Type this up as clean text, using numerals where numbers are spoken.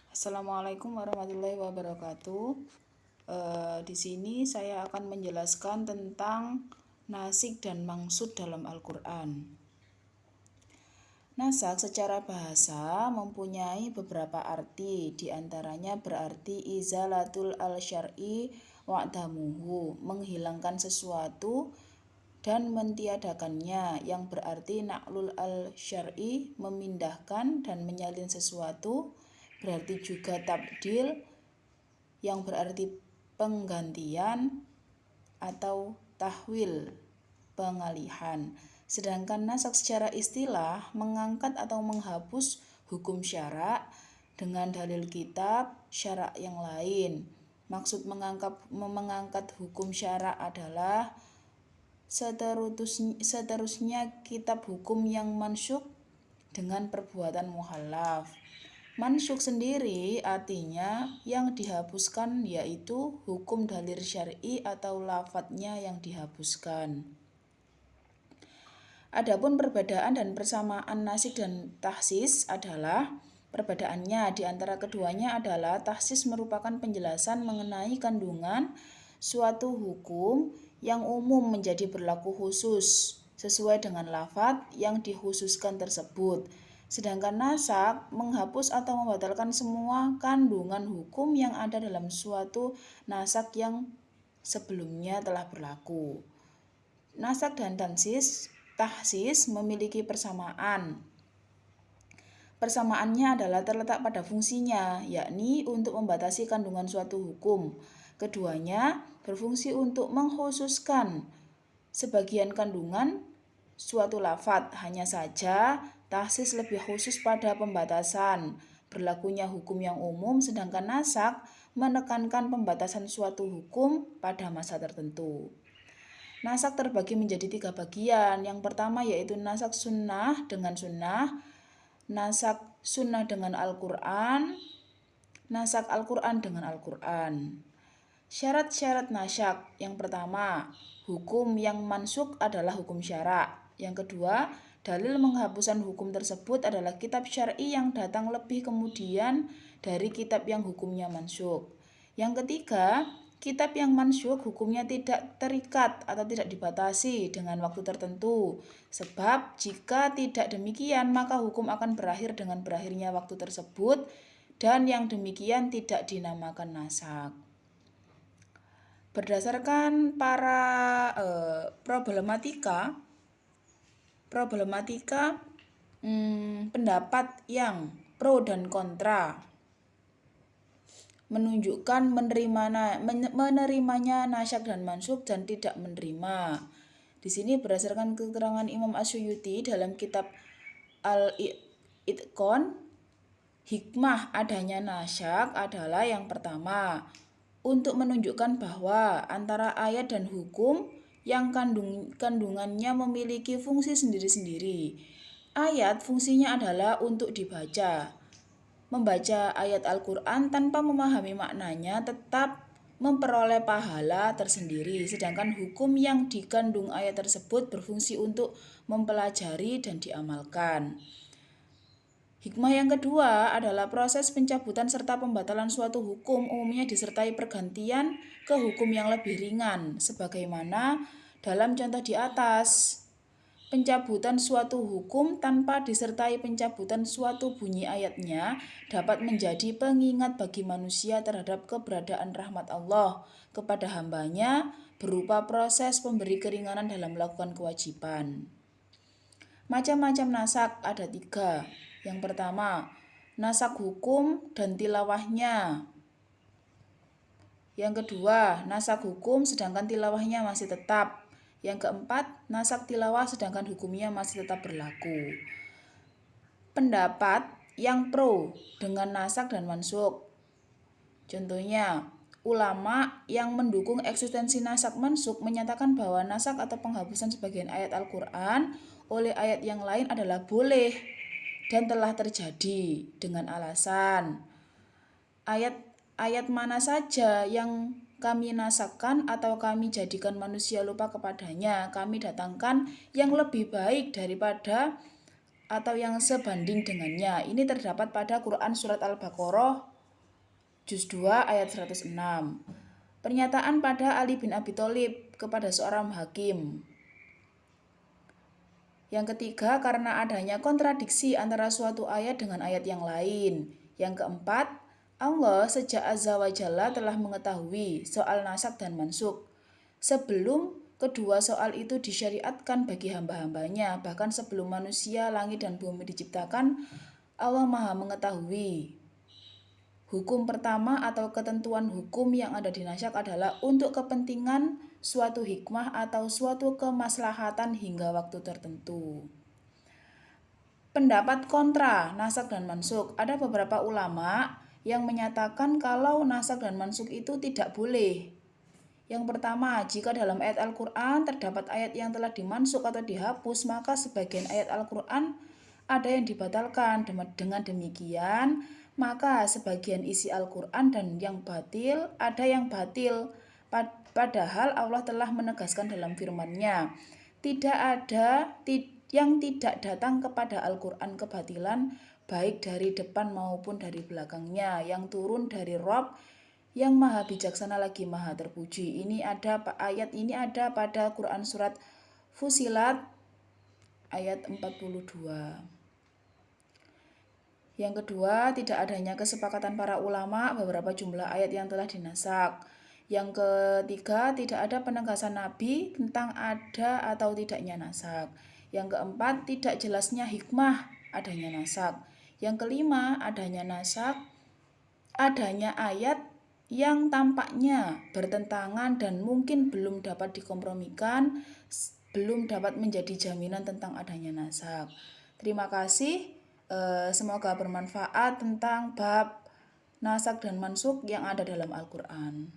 Assalamualaikum warahmatullahi wabarakatuh. Di sini saya akan menjelaskan tentang nasik dan mangsud dalam Al-Quran. Nasak secara bahasa mempunyai beberapa arti, diantaranya berarti izalatul al-syar'i wa'damuhu, menghilangkan sesuatu dan mentiadakannya, yang berarti na'lul al-syar'i, memindahkan dan menyalin sesuatu, berarti juga tabdil, yang berarti penggantian, atau tahwil, pengalihan. Sedangkan nasak secara istilah mengangkat atau menghapus hukum syarak dengan dalil kitab syarak yang lain. Maksud mengangkat hukum syarak adalah seterusnya kitab hukum yang mansyuk dengan perbuatan mukhallaf. Mansyuk sendiri artinya yang dihapuskan, yaitu hukum dalil syar'i atau lafadznya yang dihapuskan. Adapun perbedaan dan persamaan nasik dan tahsis adalah perbedaannya di antara keduanya adalah tahsis merupakan penjelasan mengenai kandungan suatu hukum yang umum menjadi berlaku khusus sesuai dengan lafadz yang dikhususkan tersebut. Sedangkan nasak menghapus atau membatalkan semua kandungan hukum yang ada dalam suatu nasak yang sebelumnya telah berlaku. Nasak dan tahsis memiliki persamaan. Persamaannya adalah terletak pada fungsinya, yakni untuk membatasi kandungan suatu hukum. Keduanya berfungsi untuk mengkhususkan sebagian kandungan suatu lafadz. Hanya saja tahsis lebih khusus pada pembatasan berlakunya hukum yang umum, sedangkan nasak menekankan pembatasan suatu hukum pada masa tertentu. Nasak terbagi menjadi 3 bagian. Yang pertama yaitu nasak sunnah dengan sunnah, nasak sunnah dengan Al-Quran, nasak Al-Quran dengan Al-Quran. Syarat-syarat nasak: yang pertama, hukum yang mansuk adalah hukum syarak. Yang kedua, dalil penghapusan hukum tersebut adalah kitab syar'i yang datang lebih kemudian dari kitab yang hukumnya mansuk. Yang ketiga, kitab yang mansyuk hukumnya tidak terikat atau tidak dibatasi dengan waktu tertentu. Sebab jika tidak demikian, maka hukum akan berakhir dengan berakhirnya waktu tersebut, dan yang demikian tidak dinamakan nasak. Berdasarkan para problematika pendapat yang pro dan kontra menunjukkan menerimanya nasyak dan mansuk dan tidak menerima. Di sini berdasarkan keterangan Imam Asyuyuti dalam kitab Al-Itqan, hikmah adanya nasyak adalah yang pertama, untuk menunjukkan bahwa antara ayat dan hukum yang kandungannya memiliki fungsi sendiri-sendiri. Ayat fungsinya adalah untuk dibaca. Membaca ayat Al-Quran tanpa memahami maknanya tetap memperoleh pahala tersendiri, sedangkan hukum yang dikandung ayat tersebut berfungsi untuk mempelajari dan diamalkan. Hikmah yang kedua adalah proses pencabutan serta pembatalan suatu hukum umumnya disertai pergantian ke hukum yang lebih ringan, sebagaimana dalam contoh di atas. Pencabutan suatu hukum tanpa disertai pencabutan suatu bunyi ayatnya dapat menjadi pengingat bagi manusia terhadap keberadaan rahmat Allah kepada hambanya berupa proses pemberi keringanan dalam melakukan kewajiban. Macam-macam nasak ada 3. Yang pertama, nasak hukum dan tilawahnya. Yang kedua, nasak hukum sedangkan tilawahnya masih tetap. Yang keempat, nasak tilawah sedangkan hukumnya masih tetap berlaku. Pendapat yang pro dengan nasak dan mansuk. Contohnya, ulama yang mendukung eksistensi nasak mansuk menyatakan bahwa nasak atau penghapusan sebagian ayat Al-Quran oleh ayat yang lain adalah boleh dan telah terjadi dengan alasan ayat mana saja yang kami nasakkan atau kami jadikan manusia lupa kepadanya, kami datangkan yang lebih baik daripada atau yang sebanding dengannya. Ini terdapat pada Quran Surat Al-Baqarah juz 2 ayat 106. Pernyataan pada Ali bin Abi Thalib kepada seorang hakim. Yang ketiga, karena adanya kontradiksi antara suatu ayat dengan ayat yang lain. Yang keempat, Allah sejak Azza wa Jalla telah mengetahui soal nasak dan mansukh sebelum kedua soal itu disyariatkan bagi hamba-hambanya. Bahkan sebelum manusia, langit dan bumi diciptakan, Allah Maha mengetahui. Hukum pertama atau ketentuan hukum yang ada di nasyak adalah untuk kepentingan suatu hikmah atau suatu kemaslahatan hingga waktu tertentu. Pendapat kontra nasak dan mansukh. Ada beberapa ulama yang menyatakan kalau nasak dan mansukh itu tidak boleh. Yang pertama, jika dalam ayat Al-Quran terdapat ayat yang telah dimansukh atau dihapus, maka sebagian ayat Al-Quran ada yang dibatalkan. Dengan demikian, maka sebagian isi Al-Quran dan yang batil, ada yang batil. Padahal Allah telah menegaskan dalam firman-Nya, tidak ada yang tidak datang kepada Al-Quran kebatilan, baik dari depan maupun dari belakangnya, yang turun dari Rabb yang maha bijaksana lagi maha terpuji. Ayat ini ada pada Quran surat Fusilat ayat 42. Yang kedua, tidak adanya kesepakatan para ulama beberapa jumlah ayat yang telah dinasak. Yang ketiga, tidak ada penegasan Nabi tentang ada atau tidaknya nasak. Yang keempat, tidak jelasnya hikmah adanya nasak. Yang kelima, adanya nasak, adanya ayat yang tampaknya bertentangan dan mungkin belum dapat dikompromikan, belum dapat menjadi jaminan tentang adanya nasak. Terima kasih. Semoga bermanfaat tentang bab nasak dan mansukh yang ada dalam Al-Quran.